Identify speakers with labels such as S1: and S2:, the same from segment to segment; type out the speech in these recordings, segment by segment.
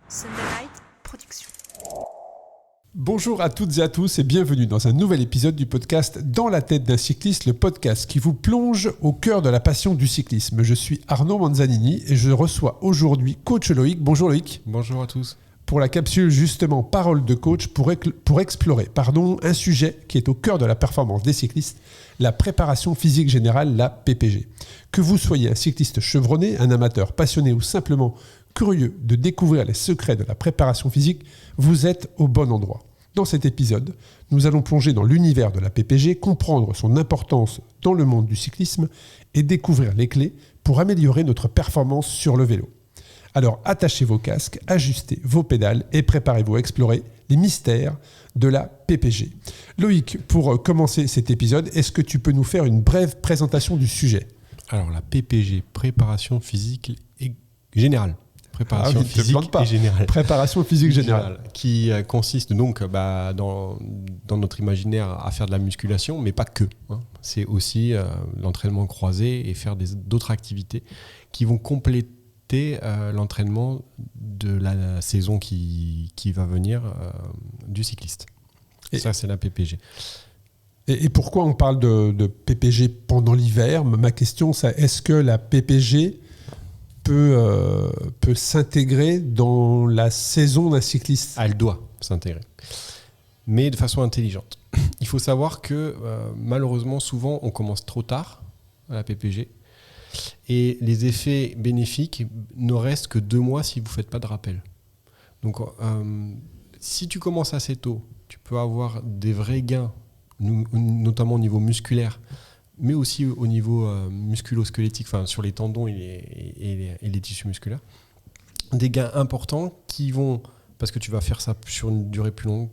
S1: Sunday Night Production.
S2: Bonjour à toutes et à tous et bienvenue dans un nouvel épisode du podcast Dans la tête d'un cycliste, le podcast qui vous plonge au cœur de la passion du cyclisme. Je suis Arnaud Manzanini et je reçois aujourd'hui coach Loïc. Bonjour Loïc.
S3: Bonjour à tous.
S2: Pour la capsule justement Parole de coach pour explorer un sujet qui est au cœur de la performance des cyclistes, la préparation physique générale, la PPG. Que vous soyez un cycliste chevronné, un amateur passionné ou simplement curieux de découvrir les secrets de la préparation physique, vous êtes au bon endroit. Dans cet épisode, nous allons plonger dans l'univers de la PPG, comprendre son importance dans le monde du cyclisme et découvrir les clés pour améliorer notre performance sur le vélo. Alors attachez vos casques, ajustez vos pédales et préparez-vous à explorer les mystères de la PPG. Loïc, pour commencer cet épisode, est-ce que tu peux nous faire une brève présentation du sujet ?
S3: Alors la PPG, préparation physique et générale. Préparation physique et générale.
S2: Préparation physique générale.
S3: Qui consiste donc dans notre imaginaire à faire de la musculation, mais pas que. C'est aussi l'entraînement croisé et faire d'autres activités qui vont compléter l'entraînement de la saison qui va venir du cycliste. Et ça, c'est la PPG.
S2: Et pourquoi on parle de PPG pendant l'hiver ? Ma question, c'est est-ce que la PPG peut s'intégrer dans la saison d'un cycliste ?
S3: Elle doit s'intégrer, mais de façon intelligente. Il faut savoir que malheureusement, souvent, on commence trop tard à la PPG et les effets bénéfiques ne restent que 2 mois si vous ne faites pas de rappel. Donc, si tu commences assez tôt, tu peux avoir des vrais gains, notamment au niveau musculaire, mais aussi au niveau musculo-squelettique, enfin sur les tendons et les tissus musculaires. Des gains importants qui vont, parce que tu vas faire ça sur une durée plus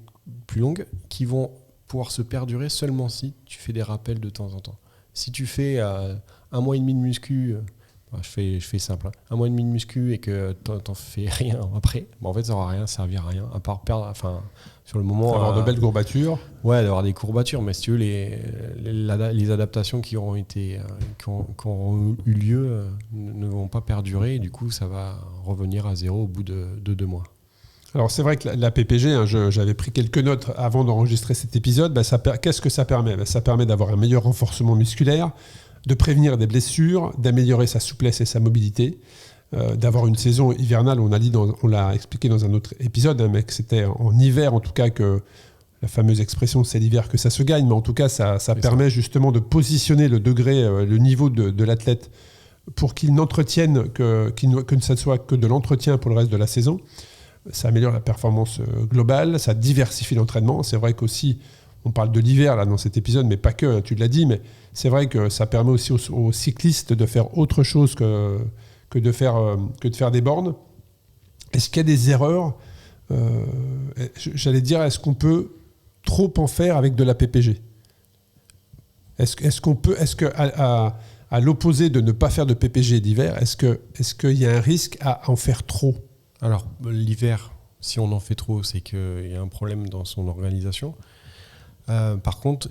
S3: longue, qui vont pouvoir se perdurer seulement si tu fais des rappels de temps en temps. Si tu fais 1 mois et demi de muscu, je fais simple, 1 mois et demi de muscu et que t'en fais rien après, en fait ça n'aura rien servi à rien, à part perdre, sur le moment...
S2: Avoir de belles courbatures.
S3: Ouais, d'avoir des courbatures, mais si tu veux, les adaptations qui auront eu lieu ne vont pas perdurer, et du coup ça va revenir à zéro au bout de 2 mois.
S2: Alors c'est vrai que la PPG, j'avais pris quelques notes avant d'enregistrer cet épisode, qu'est-ce que ça permet ? Ça permet d'avoir un meilleur renforcement musculaire, de prévenir des blessures, d'améliorer sa souplesse et sa mobilité, d'avoir une saison hivernale. On l'a expliqué dans un autre épisode, mais que c'était en hiver en tout cas que la fameuse expression c'est l'hiver que ça se gagne, mais en tout cas ça permet justement de positionner le degré, le niveau de l'athlète pour qu'il n'entretienne que ça ne soit que de l'entretien pour le reste de la saison. Ça améliore la performance globale, ça diversifie l'entraînement. C'est vrai qu'aussi, on parle de l'hiver là dans cet épisode, mais pas que, tu l'as dit, mais c'est vrai que ça permet aussi aux cyclistes de faire autre chose que de faire des bornes. Est-ce qu'il y a des erreurs ? J'allais dire, est-ce qu'on peut trop en faire avec de la PPG ? Est-ce que à l'opposé de ne pas faire de PPG d'hiver, est-ce qu'il y a un risque à en faire trop ?
S3: Alors l'hiver, si on en fait trop, c'est qu'il y a un problème dans son organisation. Par contre,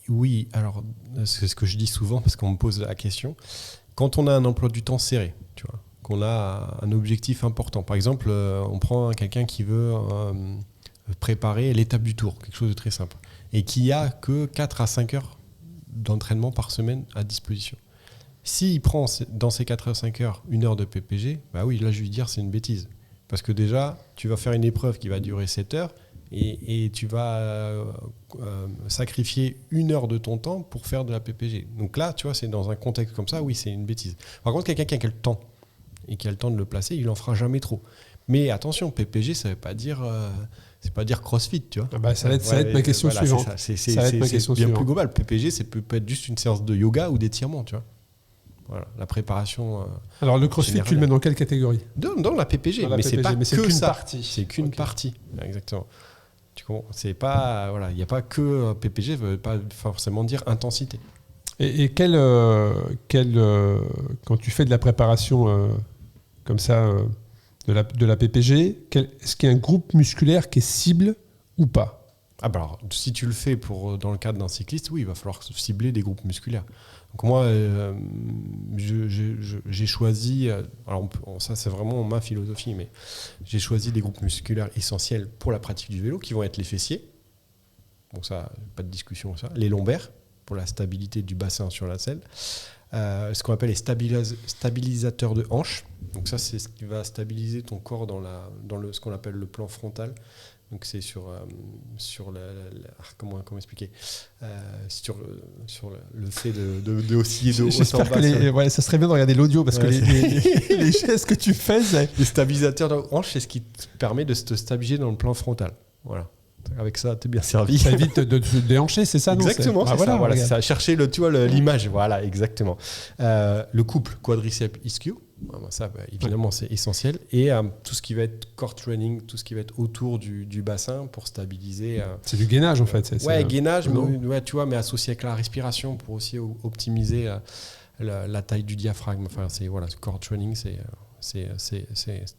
S3: oui, alors c'est ce que je dis souvent parce qu'on me pose la question. Quand on a un emploi du temps serré, tu vois, qu'on a un objectif important, par exemple, on prend quelqu'un qui veut préparer l'étape du Tour, quelque chose de très simple, et qui a que 4 à 5 heures d'entraînement par semaine à disposition. S'il prend dans ces 4 à 5 heures 1 heure de PPG, bah oui, là je vais lui dire c'est une bêtise. Parce que déjà, tu vas faire une épreuve qui va durer 7 heures et tu vas sacrifier 1 heure de ton temps pour faire de la PPG. Donc là, tu vois, c'est dans un contexte comme ça, oui, c'est une bêtise. Par contre, quelqu'un qui a le temps et qui a le temps de le placer, il n'en fera jamais trop. Mais attention, PPG, ça ne veut pas dire... c'est pas dire CrossFit, tu vois.
S2: Ça va être ma question suivante.
S3: C'est bien plus global. PPG, ça peut être juste une séance de yoga ou d'étirement, tu vois. Voilà, la préparation.
S2: Alors le CrossFit, générale. Tu le mets dans quelle catégorie ?
S3: Dans la PPG, mais c'est pas
S2: c'est
S3: que
S2: qu'une
S3: ça.
S2: Partie.
S3: C'est qu'une partie, exactement. Tu comprends ? C'est pas, voilà, il n'y a pas que PPG, ça veut pas forcément dire intensité.
S2: Et quand tu fais de la préparation comme ça de la PPG, est-ce qu'il y a un groupe musculaire qui est cible ou pas ?
S3: Alors, si tu le fais dans le cadre d'un cycliste, oui, il va falloir cibler des groupes musculaires. Donc moi, j'ai choisi, alors ça c'est vraiment ma philosophie, mais j'ai choisi des groupes musculaires essentiels pour la pratique du vélo, qui vont être les fessiers, bon ça, pas de discussion ça, les lombaires, pour la stabilité du bassin sur la selle, ce qu'on appelle les stabilisateurs de hanche, donc ça c'est ce qui va stabiliser ton corps dans ce qu'on appelle le plan frontal. Donc c'est sur comment expliquer sur le fait de osciller de haut en
S2: J'espère
S3: bas.
S2: que ça serait bien de regarder l'audio parce que les gestes que tu fais,
S3: les stabilisateurs de hanche, c'est ce qui te permet de te stabiliser dans le plan frontal. Voilà. Avec ça, t'es bien servi.
S2: Ça évite de te déhancher, c'est ça, non?
S3: Exactement, c'est ça. Voilà, c'est ça. Chercher l'image, voilà, exactement. Le couple quadriceps ischio. Ça, évidemment, c'est essentiel. Et tout ce qui va être core training, tout ce qui va être autour du bassin pour stabiliser.
S2: C'est du gainage, en fait.
S3: Gainage, tu vois, mais associé avec la respiration pour aussi optimiser la taille du diaphragme. Enfin, c'est core training,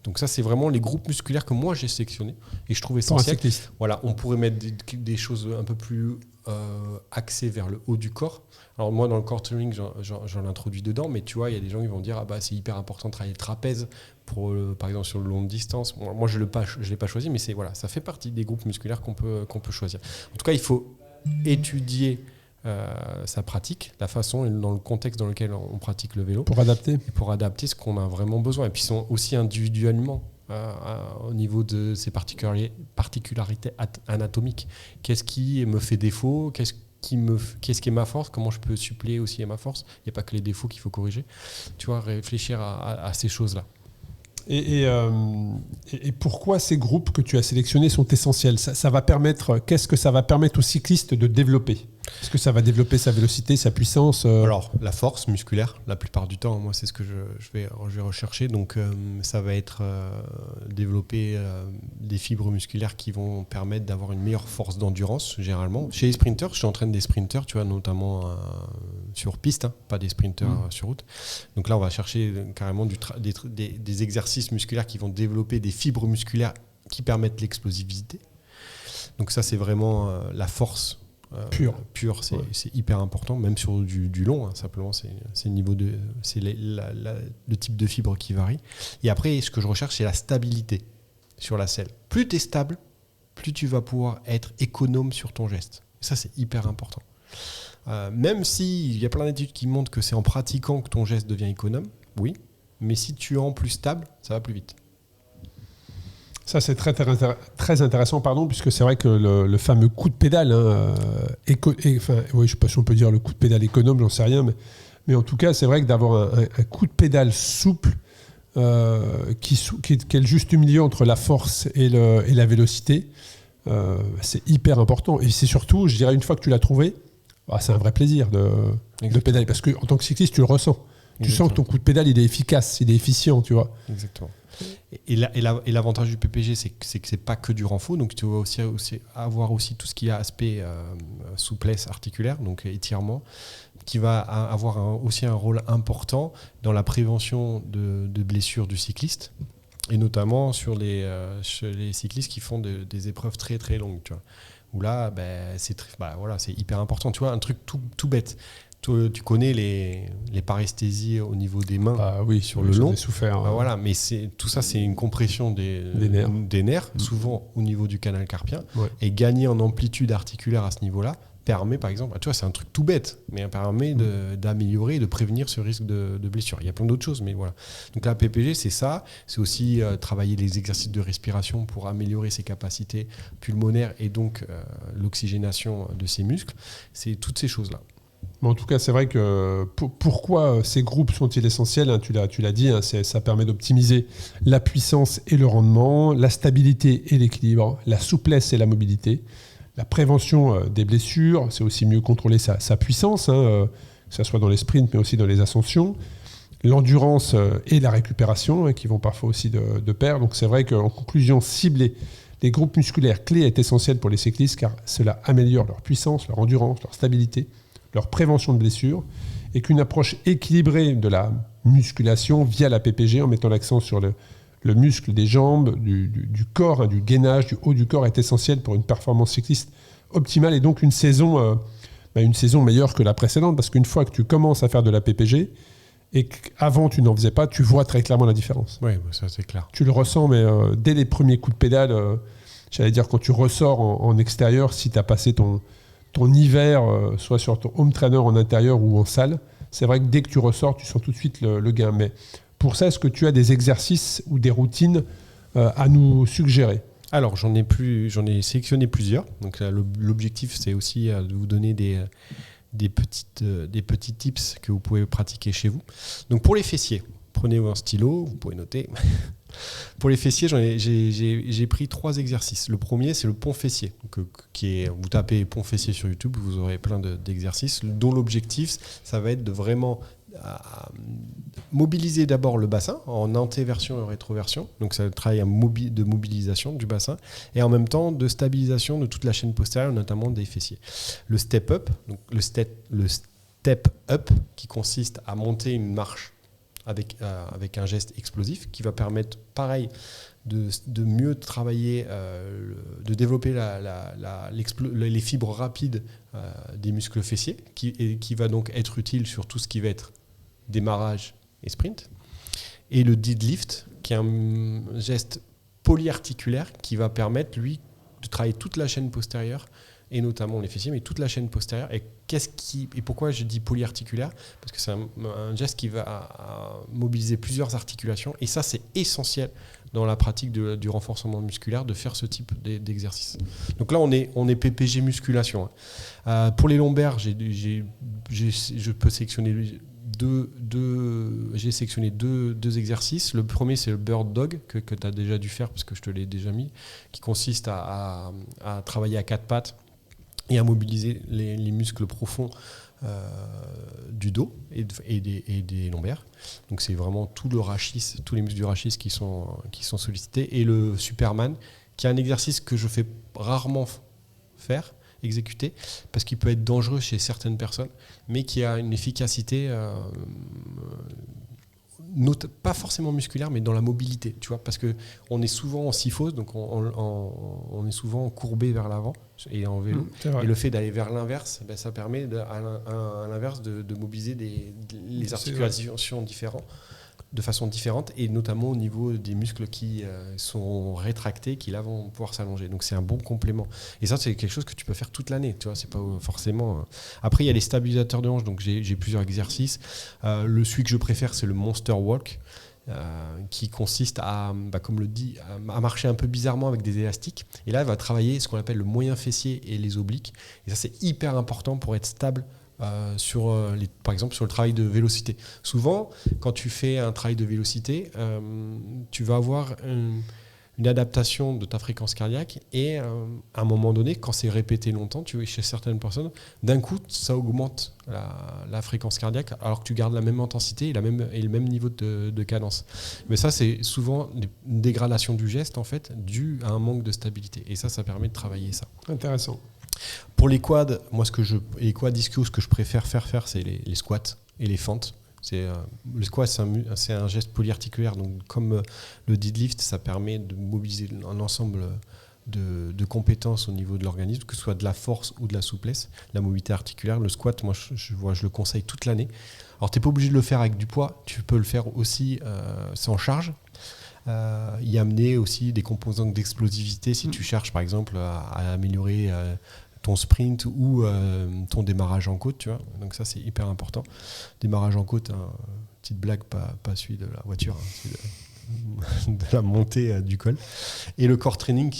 S3: donc ça, c'est vraiment les groupes musculaires que moi j'ai sélectionnés et je trouve essentiel. Voilà, on pourrait mettre des choses un peu plus axées vers le haut du corps. Alors moi, dans le core training, j'en introduis dedans, mais tu vois, il y a des gens qui vont dire c'est hyper important de travailler le trapèze par exemple sur le longue distance. Moi, je l'ai pas choisi, mais ça fait partie des groupes musculaires qu'on peut choisir. En tout cas, il faut étudier sa pratique, la façon et dans le contexte dans lequel on pratique le vélo.
S2: Pour adapter.
S3: Et pour adapter ce qu'on a vraiment besoin. Et puis, ils sont aussi individuellement au niveau de ses particularités anatomiques. Qu'est-ce qui me fait défaut? Qu'est-ce qui est ma force? Comment je peux suppléer aussi à ma force? Il n'y a pas que les défauts qu'il faut corriger. Tu vois, réfléchir à ces choses-là.
S2: Et pourquoi ces groupes que tu as sélectionnés sont essentiels? Ça va permettre, qu'est-ce que ça va permettre au cycliste de développer? Est-ce que ça va développer sa vélocité, sa puissance?
S3: Alors, la force musculaire, la plupart du temps, moi, c'est ce que je vais rechercher. Donc, ça va être développer des fibres musculaires qui vont permettre d'avoir une meilleure force d'endurance, généralement. Chez les sprinters, j'entraîne des sprinters, tu vois, notamment sur piste, pas des sprinters sur route. Donc là, on va chercher carrément des exercices musculaires qui vont développer des fibres musculaires qui permettent l'explosivité. Donc ça, c'est vraiment la force pure, c'est hyper important, même sur du long, simplement, c'est le type de fibre qui varie. Et après, ce que je recherche, c'est la stabilité sur la selle. Plus tu es stable, plus tu vas pouvoir être économe sur ton geste. Et ça, c'est hyper important. Même s'il y a plein d'études qui montrent que c'est en pratiquant que ton geste devient économe, oui, mais si tu es en plus stable, ça va plus vite.
S2: Ça, c'est très intéressant, puisque c'est vrai que le fameux coup de pédale, je ne sais pas si on peut dire le coup de pédale économe, j'en sais rien, mais en tout cas, c'est vrai que d'avoir un coup de pédale souple qui est le juste milieu entre la force et la vélocité, c'est hyper important. Et c'est surtout, je dirais, une fois que tu l'as trouvé, c'est un vrai plaisir de pédaler, parce qu'en tant que cycliste, tu le ressens. Tu sens que ton coup de pédale, il est efficace, il est efficient, tu vois.
S3: Exactement. Et l'avantage du PPG, c'est que c'est pas que du renfort, donc tu vas aussi avoir aussi tout ce qui a aspect souplesse articulaire, donc étirement, qui va avoir aussi un rôle important dans la prévention de blessures du cycliste, et notamment chez les cyclistes qui font des épreuves très très longues, tu vois. Où là, c'est hyper important. Tu vois, un truc tout bête. Tu connais les paresthésies au niveau des mains sur le long.
S2: J'en ai souffert.
S3: Voilà, mais tout ça, c'est une compression des nerfs, souvent au niveau du canal carpien. Ouais. Et gagner en amplitude articulaire à ce niveau-là permet, par exemple, tu vois, c'est un truc tout bête, mais permet d'améliorer et de prévenir ce risque de blessure. Il y a plein d'autres choses, mais voilà. Donc la PPG, c'est ça. C'est aussi travailler les exercices de respiration pour améliorer ses capacités pulmonaires et donc l'oxygénation de ses muscles. C'est toutes ces choses-là.
S2: Mais en tout cas, c'est vrai que pourquoi ces groupes sont-ils essentiels, tu l'as dit, ça permet d'optimiser la puissance et le rendement, la stabilité et l'équilibre, la souplesse et la mobilité, la prévention des blessures, c'est aussi mieux contrôler sa puissance, que ce soit dans les sprints mais aussi dans les ascensions, l'endurance et la récupération qui vont parfois aussi de pair. Donc c'est vrai qu'en conclusion, cibler les groupes musculaires clés est essentiel pour les cyclistes car cela améliore leur puissance, leur endurance, leur stabilité, leur prévention de blessures, et qu'une approche équilibrée de la musculation via la PPG en mettant l'accent sur le muscle des jambes, du corps, du gainage, du haut du corps est essentiel pour une performance cycliste optimale et donc une saison meilleure que la précédente, parce qu'une fois que tu commences à faire de la PPG et qu'avant tu n'en faisais pas, tu vois très clairement la différence.
S3: Oui, ça c'est clair.
S2: Tu le ressens, mais dès les premiers coups de pédale, j'allais dire quand tu ressors en extérieur, si tu as passé ton hiver, soit sur ton home trainer en intérieur ou en salle, c'est vrai que dès que tu ressors, tu sens tout de suite le gain. Mais pour ça, est-ce que tu as des exercices ou des routines à nous suggérer ?
S3: Alors, j'en ai sélectionné plusieurs. Donc, l'objectif, c'est aussi de vous donner des petits tips que vous pouvez pratiquer chez vous. Donc, pour les fessiers, prenez un stylo, vous pouvez noter. Pour les fessiers, j'ai pris 3 exercices. Le premier, c'est le pont fessier. Vous tapez pont fessier sur YouTube, vous aurez plein d'exercices dont l'objectif, ça va être de vraiment mobiliser d'abord le bassin en antéversion et rétroversion. Donc, ça travaille de mobilisation du bassin et en même temps de stabilisation de toute la chaîne postérieure, notamment des fessiers. Le step up, donc le step up qui consiste à monter une marche avec un geste explosif qui va permettre, pareil, de mieux travailler, de développer les fibres rapides des muscles fessiers, qui va donc être utile sur tout ce qui va être démarrage et sprint. Et le deadlift, qui est un geste polyarticulaire qui va permettre, lui, de travailler toute la chaîne postérieure, et notamment les fessiers, mais toute la chaîne postérieure. Et pourquoi je dis polyarticulaire ? Parce que c'est un geste qui va mobiliser plusieurs articulations. Et ça, c'est essentiel dans la pratique du renforcement musculaire, de faire ce type d'exercice. Donc là, on est PPG musculation. Pour les lombaires, je peux sélectionner j'ai sélectionné deux exercices. Le premier, c'est le bird dog, que tu as déjà dû faire, parce que je te l'ai déjà mis, qui consiste à travailler à 4 pattes et à mobiliser les muscles profonds du dos et des lombaires. Donc c'est vraiment tous les muscles du rachis qui sont sollicités. Et le Superman, qui est un exercice que je fais rarement exécuter, parce qu'il peut être dangereux chez certaines personnes, mais qui a une efficacité pas forcément musculaire, mais dans la mobilité, tu vois, parce que on est souvent en syphose, donc on est souvent courbé vers l'avant et en vélo, et le fait d'aller vers l'inverse, ça permet à l'inverse de mobiliser les articulations différentes, de façon différente, et notamment au niveau des muscles qui sont rétractés, qui là vont pouvoir s'allonger. Donc c'est un bon complément. Et ça, c'est quelque chose que tu peux faire toute l'année. Tu vois, c'est pas forcément. Après, il y a les stabilisateurs de hanches. Donc j'ai plusieurs exercices. Celui que je préfère, c'est le Monster Walk, qui consiste comme le dit, à marcher un peu bizarrement avec des élastiques. Et là, il va travailler ce qu'on appelle le moyen fessier et les obliques. Et ça, c'est hyper important pour être stable. Par exemple sur le travail de vélocité. Souvent, quand tu fais un travail de vélocité, tu vas avoir une adaptation de ta fréquence cardiaque et à un moment donné, quand c'est répété longtemps, tu vois, chez certaines personnes, d'un coup, ça augmente la fréquence cardiaque alors que tu gardes la même intensité et le même niveau de cadence. Mais ça, c'est souvent une dégradation du geste en fait, due à un manque de stabilité. Et ça permet de travailler ça.
S2: Intéressant.
S3: Pour les quads, moi les quads ischios, ce que je préfère faire, c'est les squats et les fentes. Le squat, c'est un geste polyarticulaire, donc comme le deadlift, ça permet de mobiliser un ensemble de compétences au niveau de l'organisme, que ce soit de la force ou de la souplesse, la mobilité articulaire. Le squat, moi, je le conseille toute l'année. Alors, tu n'es pas obligé de le faire avec du poids, tu peux le faire aussi sans charge. Y amener aussi des composants d'explosivité si tu cherches, par exemple, à améliorer ton sprint ou ton démarrage en côte, tu vois. Donc ça, c'est hyper important. Démarrage en côte, petite blague, pas celui de la voiture, celui de la montée du col. Et le core training,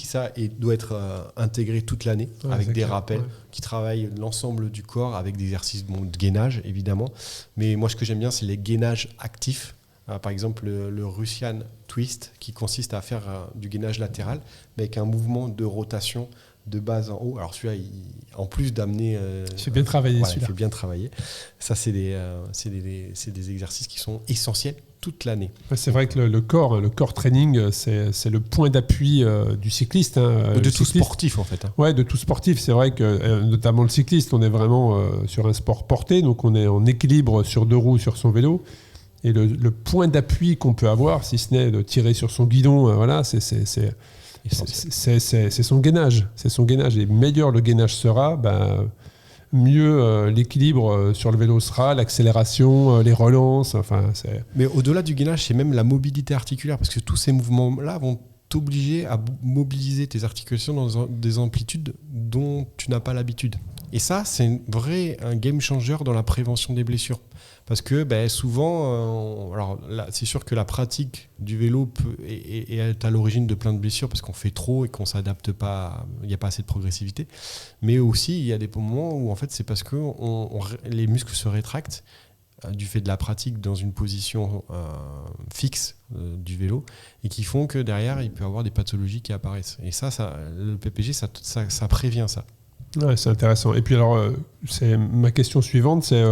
S3: doit être intégré toute l'année, avec des rappels qui travaillent l'ensemble du corps, avec des exercices de gainage, évidemment. Mais moi, ce que j'aime bien, c'est les gainages actifs. Par exemple, le Russian Twist, qui consiste à faire du gainage latéral, mais avec un mouvement de rotation de bas en haut. Alors celui-là, en plus d'amener...
S2: il fait bien travailler celui-là.
S3: Il fait bien travailler. Ça, c'est des exercices qui sont essentiels toute l'année.
S2: C'est vrai que le corps training, c'est le point d'appui du cycliste.
S3: De tout sportif, en fait.
S2: Ouais, de tout sportif. C'est vrai que, notamment le cycliste, on est vraiment sur un sport porté, donc on est en équilibre sur 2 roues sur son vélo. Et le point d'appui qu'on peut avoir, si ce n'est de tirer sur son guidon, voilà, c'est son gainage. C'est son gainage. Et meilleur le gainage sera, mieux l'équilibre sur le vélo sera, l'accélération, les relances.
S3: Mais au-delà du gainage, c'est même la mobilité articulaire, parce que tous ces mouvements-là vont t'obliger à mobiliser tes articulations dans des amplitudes dont tu n'as pas l'habitude. Et ça, c'est un game changer dans la prévention des blessures. Parce que souvent, alors là, c'est sûr que la pratique du vélo est à l'origine de plein de blessures parce qu'on fait trop et qu'on ne s'adapte pas, il n'y a pas assez de progressivité. Mais aussi, il y a des moments où en fait, c'est parce que les muscles se rétractent du fait de la pratique dans une position fixe du vélo et qui font que derrière, il peut y avoir des pathologies qui apparaissent. Et ça le PPG, ça prévient ça.
S2: Ouais, c'est intéressant. Et puis alors, c'est ma question suivante, c'est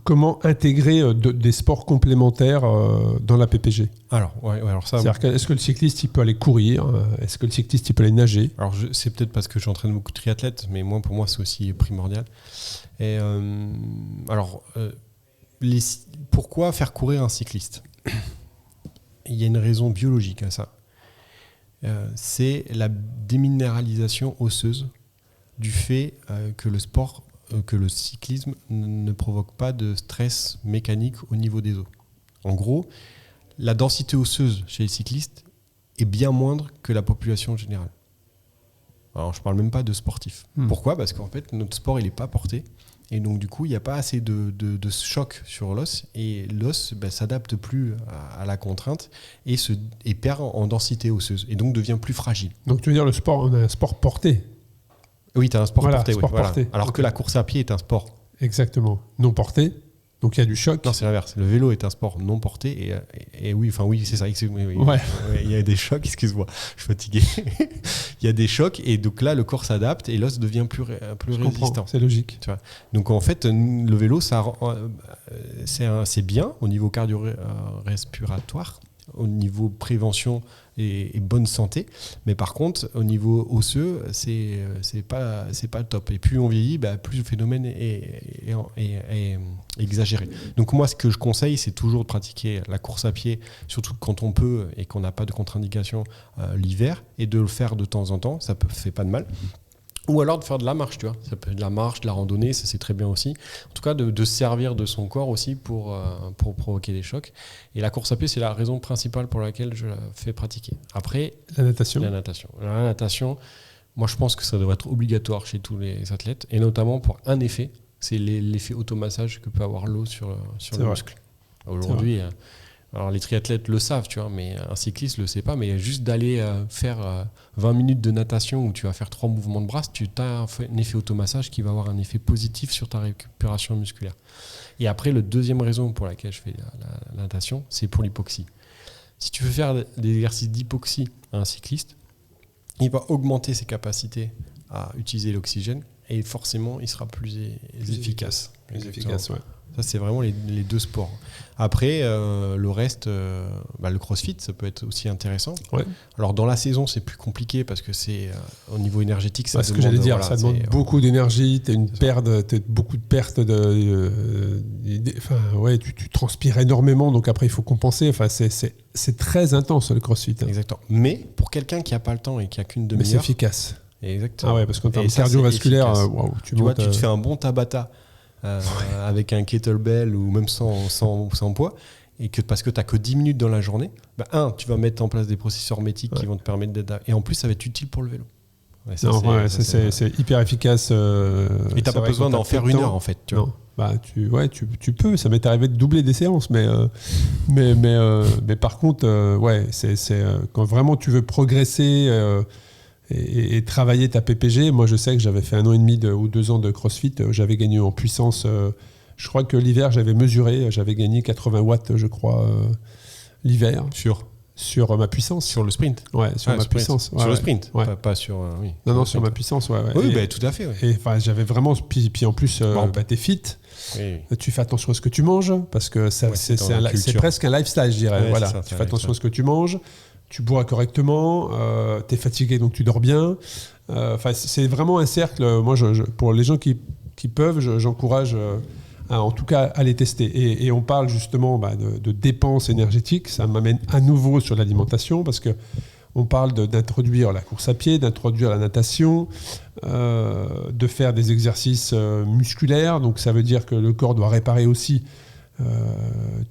S2: comment intégrer des sports complémentaires dans la PPG ?
S3: Alors ça.
S2: C'est-à-dire, est-ce que le cycliste il peut aller courir ? Est-ce que le cycliste il peut aller nager ?
S3: Alors c'est peut-être parce que j'entraîne beaucoup de triathlètes, mais pour moi c'est aussi primordial. Et pourquoi faire courir un cycliste ? Il y a une raison biologique à ça. C'est la déminéralisation osseuse du fait que le cyclisme ne provoque pas de stress mécanique au niveau des os. En gros, la densité osseuse chez les cyclistes est bien moindre que la population générale. Alors, je ne parle même pas de sportifs. Pourquoi ? Parce qu'en fait, notre sport, il n'est pas porté. Et donc, du coup, il n'y a pas assez de choc sur l'os. Et l'os ne s'adapte plus à la contrainte et perd en densité osseuse. Et donc, devient plus fragile.
S2: Donc, tu veux dire, on a un sport porté ?
S3: Oui, tu as un sport porté.
S2: Porté.
S3: Alors que la course à pied est un sport.
S2: Exactement. Non porté. Donc il y a du choc.
S3: Non, c'est l'inverse. Le vélo est un sport non porté. Et oui, c'est ça.
S2: Ouais.
S3: Il y a des chocs, excuse-moi, je suis fatigué. Il y a des chocs et donc là, le corps s'adapte et l'os devient plus résistant.
S2: C'est logique.
S3: Tu vois. Donc en fait, le vélo, c'est bien au niveau cardio-respiratoire, au niveau prévention et bonne santé, mais par contre au niveau osseux c'est pas le top. Et plus on vieillit, plus le phénomène est exagéré. Donc moi ce que je conseille, c'est toujours de pratiquer la course à pied, surtout quand on peut et qu'on n'a pas de contre-indication l'hiver, et de le faire de temps en temps, ça fait pas de mal. Ou alors de faire de la marche, tu vois. Ça peut être de la marche, de la randonnée, ça c'est très bien aussi. En tout cas, de se servir de son corps aussi pour provoquer des chocs. Et la course à pied, c'est la raison principale pour laquelle je la fais pratiquer. Après,
S2: la natation.
S3: La natation, moi je pense que ça devrait être obligatoire chez tous les athlètes, et notamment pour un effet, c'est l'effet automassage que peut avoir l'eau sur le muscle. Aujourd'hui, alors les triathlètes le savent, tu vois, mais un cycliste le sait pas. Mais juste d'aller faire 20 minutes de natation où tu vas faire 3 mouvements de bras, tu as un effet automassage qui va avoir un effet positif sur ta récupération musculaire. Et après, la deuxième raison pour laquelle je fais la natation, c'est pour l'hypoxie. Si tu veux faire des exercices d'hypoxie à un cycliste, il va augmenter ses capacités à utiliser l'oxygène et forcément, il sera plus efficace.
S2: Plus efficace, ouais.
S3: Ça, c'est vraiment les deux sports. Après, le reste, le crossfit, ça peut être aussi intéressant.
S2: Ouais.
S3: Alors, dans la saison, c'est plus compliqué parce que c'est au niveau énergétique. Ça
S2: ce que j'allais dire, ça demande beaucoup d'énergie. Tu as beaucoup de pertes. Tu transpires énormément, donc après, il faut compenser. Enfin, c'est très intense, le crossfit.
S3: Exactement. Mais pour quelqu'un qui n'a pas le temps et qui n'a qu'une demi-heure.
S2: Mais c'est efficace.
S3: Exactement.
S2: Ah ouais, parce qu'en termes cardiovasculaire,
S3: tu te fais un bon Tabata. Avec un kettlebell ou même sans poids, et parce que tu n'as que 10 minutes dans la journée, tu vas mettre en place des processeurs hermétiques qui vont te permettre d'être... Et en plus, ça va être utile pour le vélo. C'est
S2: hyper efficace.
S3: Et tu n'as pas besoin d'en faire une heure, en fait. Tu vois.
S2: Tu peux. Ça m'est arrivé de doubler des séances, mais par contre, quand vraiment tu veux progresser... Et travailler ta PPG, moi je sais que j'avais fait 1 an et demi ou 2 ans de CrossFit, j'avais gagné en puissance, je crois que l'hiver j'avais mesuré, j'avais gagné 80 watts je crois l'hiver. Sur ma puissance.
S3: Sur le sprint.
S2: Ouais, sur ma puissance.
S3: Sur le sprint,
S2: ouais.
S3: pas sur...
S2: Non, sur ma puissance, ouais.
S3: Oui, tout à fait. Ouais.
S2: Et j'avais vraiment... Puis en plus, t'es fit, tu fais attention à ce que tu manges, parce que c'est presque un lifestyle, je dirais.
S3: Ouais,
S2: tu fais attention à ce que tu manges. Tu bois correctement, tu es fatigué donc tu dors bien. C'est vraiment un cercle. Moi, pour les gens qui peuvent, j'encourage en tout cas à les tester. Et on parle justement de dépenses énergétiques. Ça m'amène à nouveau sur l'alimentation parce que on parle d'introduire la course à pied, d'introduire la natation, de faire des exercices musculaires. Donc ça veut dire que le corps doit réparer aussi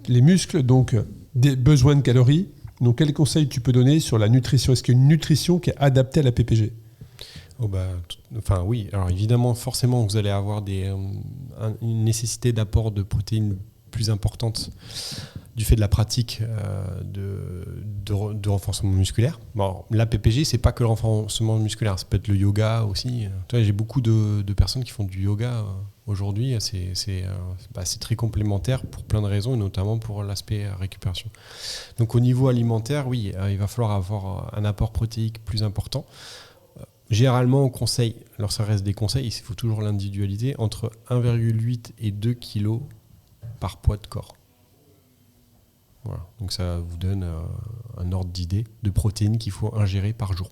S2: les muscles, donc des besoins de calories. Donc quels conseils tu peux donner sur la nutrition ? Est-ce qu'il y a une nutrition qui est adaptée à la PPG ?
S3: Oui, alors évidemment, forcément, vous allez avoir une nécessité d'apport de protéines plus importante du fait de la pratique de renforcement musculaire. Bon, la PPG, c'est pas que le renforcement musculaire, ça peut être le yoga aussi. Tu vois, j'ai beaucoup de personnes qui font du yoga aujourd'hui. C'est très complémentaire pour plein de raisons, et notamment pour l'aspect récupération. Donc au niveau alimentaire, oui, il va falloir avoir un apport protéique plus important. Généralement, on conseille, alors ça reste des conseils, il faut toujours l'individualiser, entre 1,8 et 2 kg par poids de corps. Voilà. Donc ça vous donne un ordre d'idée de protéines qu'il faut ingérer par jour.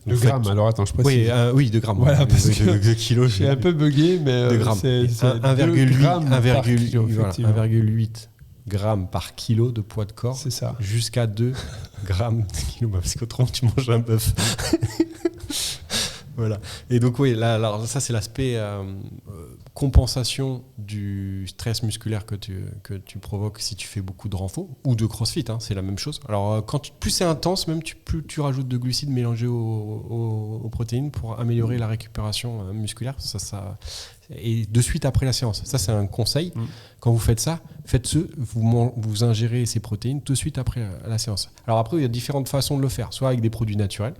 S2: De grammes, alors attends, je précise.
S3: Oui, de grammes.
S2: Voilà, parce que
S3: 2 kilos.
S2: Je suis un peu bugué, mais
S3: de grammes.
S2: c'est
S3: 1,8 grammes par kilo de poids de corps.
S2: C'est ça.
S3: Jusqu'à 2 grammes de kilo. Parce qu'autrement, tu manges un bœuf. Voilà. Et donc, oui, là, ça, c'est l'aspect compensation du stress musculaire que tu provoques si tu fais beaucoup de renfo ou de crossfit. C'est la même chose. Alors, plus c'est intense, même plus tu rajoutes de glucides mélangés aux protéines pour améliorer la récupération musculaire. Et de suite après la séance. Ça, c'est un conseil. Quand vous faites ça, faites-ce. Vous ingérez ces protéines tout de suite après la séance. Alors après, il y a différentes façons de le faire. Soit avec des produits naturels,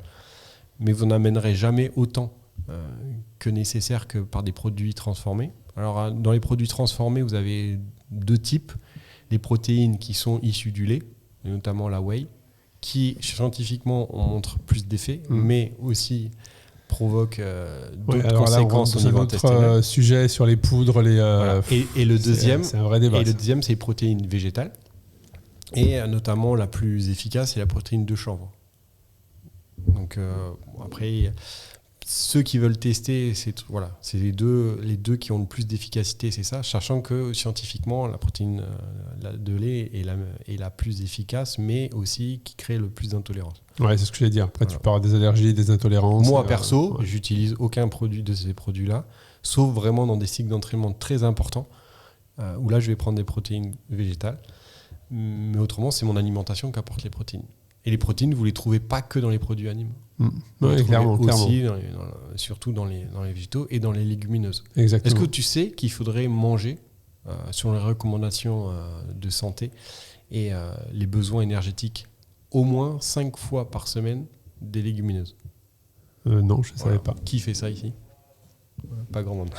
S3: mais vous n'amènerez jamais autant que nécessaire que par des produits transformés. Alors, dans les produits transformés, vous avez deux types. Les protéines qui sont issues du lait, et notamment la whey, qui scientifiquement montrent plus d'effets, mais aussi provoquent d'autres conséquences au niveau intestinal.
S2: Autre sujet sur les poudres.
S3: Voilà. Et le deuxième,
S2: c'est un vrai débat.
S3: Et le deuxième, c'est les protéines végétales. Et notamment, la plus efficace, c'est la protéine de chanvre. Donc après, ceux qui veulent tester, c'est les deux qui ont le plus d'efficacité, c'est ça, sachant que scientifiquement, la protéine de lait est la plus efficace, mais aussi qui crée le plus d'intolérance.
S2: Ouais, c'est ce que j'allais dire. Après, tu peux avoir des allergies, des intolérances.
S3: Moi, perso, j'utilise aucun produit de ces produits-là, sauf vraiment dans des cycles d'entraînement très importants, où là, je vais prendre des protéines végétales. Mais autrement, c'est mon alimentation qui apporte les protéines. Et les protéines, vous ne les trouvez pas que dans les produits animaux. Vous les trouvez aussi, surtout dans les végétaux et dans les légumineuses.
S2: Exactement.
S3: Est-ce que tu sais qu'il faudrait manger, selon les recommandations de santé et les besoins énergétiques, au moins 5 fois par semaine des légumineuses ?
S2: Non, je ne savais pas.
S3: Qui fait ça ici ? Pas grand monde.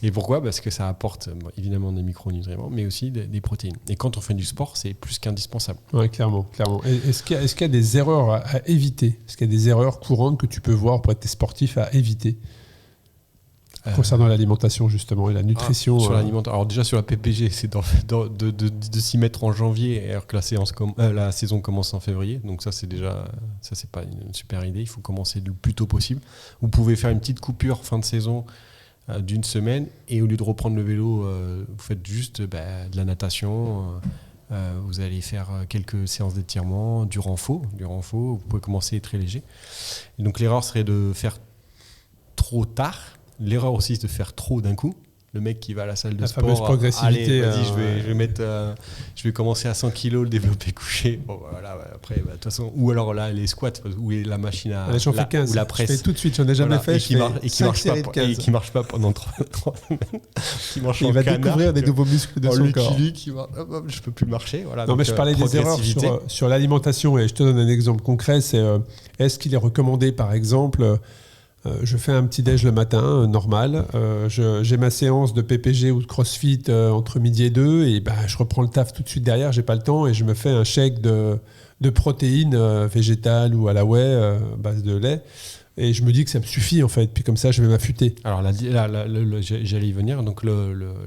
S3: Et pourquoi ? Parce que ça apporte évidemment des micronutriments, mais aussi des protéines. Et quand on fait du sport, c'est plus qu'indispensable.
S2: Oui, clairement. Est-ce qu'il y a des erreurs à éviter ? Est-ce qu'il y a des erreurs courantes que tu peux voir pour être sportif à éviter concernant l'alimentation justement et la nutrition
S3: sur l'alimentation. Alors déjà sur la PPG, c'est de s'y mettre en janvier alors que la saison commence en février. Donc ça c'est pas une super idée. Il faut commencer le plus tôt possible. Vous pouvez faire une petite coupure fin de saison d'une semaine et au lieu de reprendre le vélo, vous faites juste de la natation. Vous allez faire quelques séances d'étirement, du renfo. Vous pouvez commencer très léger. Et donc l'erreur serait de faire trop tard. L'erreur aussi, c'est de faire trop d'un coup. Le mec qui va à la salle de sport,
S2: fameuse progressivité.
S3: Allez, je vais commencer à 100 kg le développé couché. Bon, voilà, après, de toute façon, ou alors là, les squats, ou la machine
S2: j'en fais 15.
S3: Ou la presse.
S2: Je fais tout de suite, j'en ai jamais fait.
S3: Et qui marche pas pendant 3 semaines. Qui marche
S2: il va découvrir des nouveaux muscles de son corps.
S3: Je peux plus marcher. Voilà,
S2: non, mais je parlais des erreurs sur l'alimentation et je te donne un exemple concret. C'est est-ce qu'il est recommandé, par exemple, je fais un petit déj le matin, normal. J'ai ma séance de PPG ou de CrossFit entre midi et 2 et je reprends le taf tout de suite derrière, j'ai pas le temps et je me fais un shake de protéines végétales ou à la whey, base de lait. Et je me dis que ça me suffit en fait, puis comme ça je vais m'affûter.
S3: Alors j'allais y venir, donc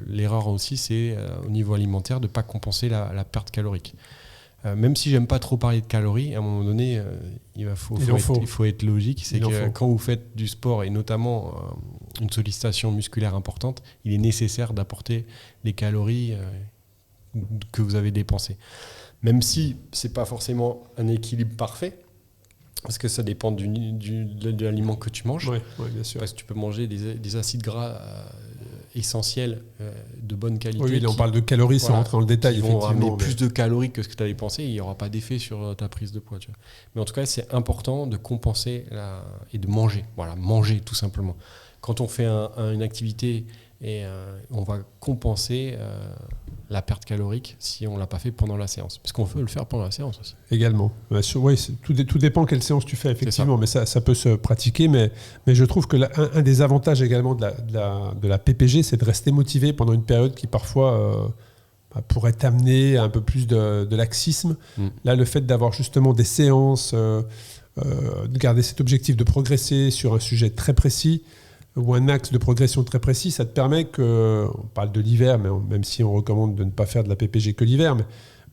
S3: l'erreur aussi c'est au niveau alimentaire de ne pas compenser la perte calorique. Même si j'aime pas trop parler de calories, à un moment donné, il faut être logique. C'est que quand vous faites du sport, et notamment une sollicitation musculaire importante, il est nécessaire d'apporter les calories que vous avez dépensées. Même si ce n'est pas forcément un équilibre parfait, parce que ça dépend de l'aliment que tu manges.
S2: Oui, bien sûr.
S3: Parce que tu peux manger des acides gras essentiels de bonne qualité.
S2: Oui, là, on parle de calories sans rentrer dans le détail.
S3: Ils vont ramener
S2: effectivement,
S3: plus de calories que ce que tu avais pensé, et il n'y aura pas d'effet sur ta prise de poids. Tu vois. Mais en tout cas, c'est important de compenser et de manger. Voilà, manger tout simplement. Quand on fait une activité, on va compenser la perte calorique si on ne l'a pas fait pendant la séance. Parce qu'on peut le faire pendant la séance aussi.
S2: Également. Oui, tout dépend quelle séance tu fais, effectivement, mais ça peut se pratiquer. Mais je trouve que un des avantages également de la PPG, c'est de rester motivé pendant une période qui parfois pourrait t'amener à un peu plus de laxisme. Là, le fait d'avoir justement des séances, de garder cet objectif de progresser sur un sujet très précis, ou un axe de progression très précis, ça te permet on parle de l'hiver, mais même si on recommande de ne pas faire de la PPG que l'hiver,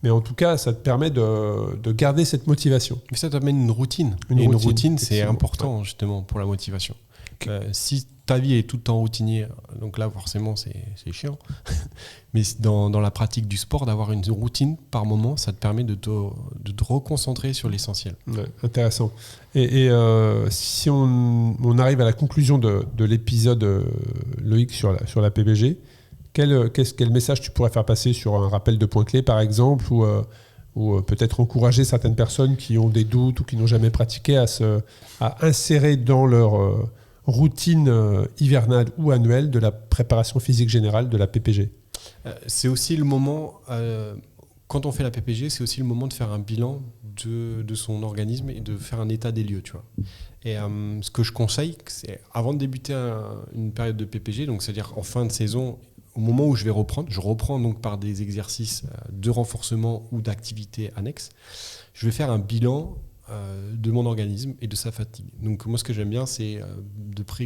S2: mais en tout cas, ça te permet de garder cette motivation.
S3: Mais ça t'amène une routine. Une routine, c'est important justement pour la motivation. Si ta vie est tout le temps routinière, donc là forcément c'est chiant, mais dans la pratique du sport, d'avoir une routine par moment, ça te permet de te reconcentrer sur l'essentiel.
S2: Ouais, intéressant. Et si on arrive à la conclusion de l'épisode, Loïc, sur la PPG, quel message tu pourrais faire passer sur un rappel de points clés par exemple, ou peut-être encourager certaines personnes qui ont des doutes ou qui n'ont jamais pratiqué à insérer dans leur routine hivernale ou annuelle de la préparation physique générale de la PPG?
S3: C'est aussi le moment, quand on fait la PPG, c'est aussi le moment de faire un bilan de son organisme et de faire un état des lieux. Tu vois. Et ce que je conseille, c'est avant de débuter une période de PPG, donc c'est-à-dire en fin de saison, au moment où je reprends donc par des exercices de renforcement ou d'activités annexes, je vais faire un bilan de mon organisme et de sa fatigue. Donc moi ce que j'aime bien, c'est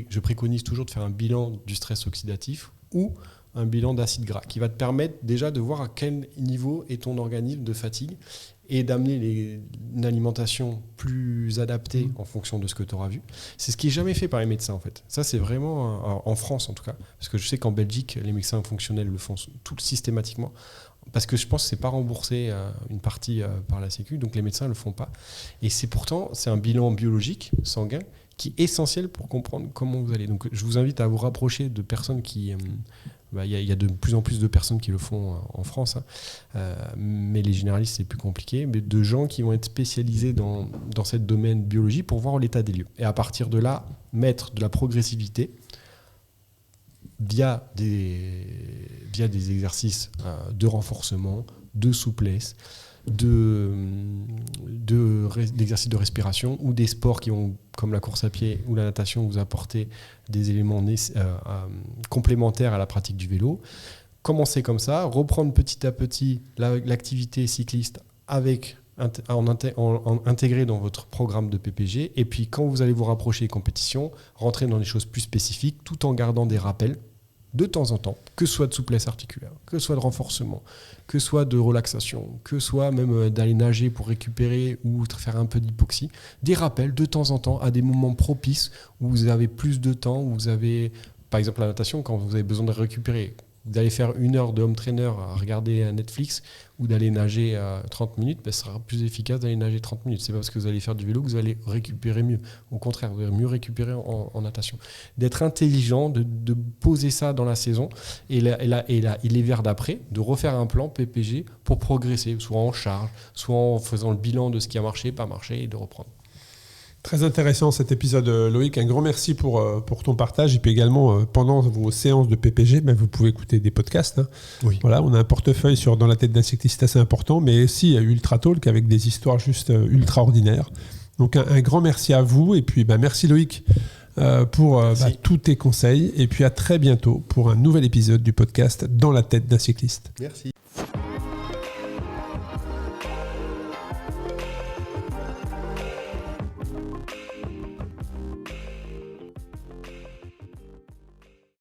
S3: je préconise toujours de faire un bilan du stress oxydatif ou un bilan d'acide gras qui va te permettre déjà de voir à quel niveau est ton organisme de fatigue et d'amener une alimentation plus adaptée en fonction de ce que tu auras vu. C'est ce qui n'est jamais fait par les médecins en fait. Ça c'est vraiment, en France en tout cas, parce que je sais qu'en Belgique, les médecins fonctionnels le font tout systématiquement. Parce que je pense que ce n'est pas remboursé une partie par la Sécu, donc les médecins ne le font pas. Et c'est un bilan biologique, sanguin, qui est essentiel pour comprendre comment vous allez. Donc je vous invite à vous rapprocher de personnes qui... Il y a de plus en plus de personnes qui le font en France, mais les généralistes c'est plus compliqué, mais de gens qui vont être spécialisés dans ce domaine biologie pour voir l'état des lieux. Et à partir de là, mettre de la progressivité via des exercices de renforcement, de souplesse, d'exercices de respiration ou des sports qui vont, comme la course à pied ou la natation, vous apporter des éléments complémentaires à la pratique du vélo. Commencez comme ça, reprendre petit à petit l'activité cycliste intégré dans votre programme de PPG, et puis quand vous allez vous rapprocher des compétitions, rentrer dans des choses plus spécifiques tout en gardant des rappels de temps en temps, que ce soit de souplesse articulaire, que ce soit de renforcement, que ce soit de relaxation, que ce soit même d'aller nager pour récupérer ou faire un peu d'hypoxie, des rappels de temps en temps à des moments propices où vous avez plus de temps, où vous avez, par exemple la natation, quand vous avez besoin de récupérer, d'aller faire 1 heure de home trainer à regarder Netflix ou d'aller nager 30 minutes, ce sera plus efficace d'aller nager 30 minutes. C'est pas parce que vous allez faire du vélo que vous allez récupérer mieux. Au contraire, vous allez mieux récupérer en natation. D'être intelligent, de poser ça dans la saison et l'hiver d'après, de refaire un plan PPG pour progresser, soit en charge, soit en faisant le bilan de ce qui a marché, pas marché et de reprendre.
S2: Très intéressant cet épisode, Loïc. Un grand merci pour ton partage. Et puis également, pendant vos séances de PPG, vous pouvez écouter des podcasts. Hein.
S3: Oui.
S2: Voilà, on a un portefeuille sur Dans la tête d'un cycliste assez important, mais aussi Ultra Talk avec des histoires juste ultra ordinaires. Donc un grand merci à vous. Et puis merci Loïc pour tous tes conseils. Et puis à très bientôt pour un nouvel épisode du podcast Dans la tête d'un cycliste.
S3: Merci.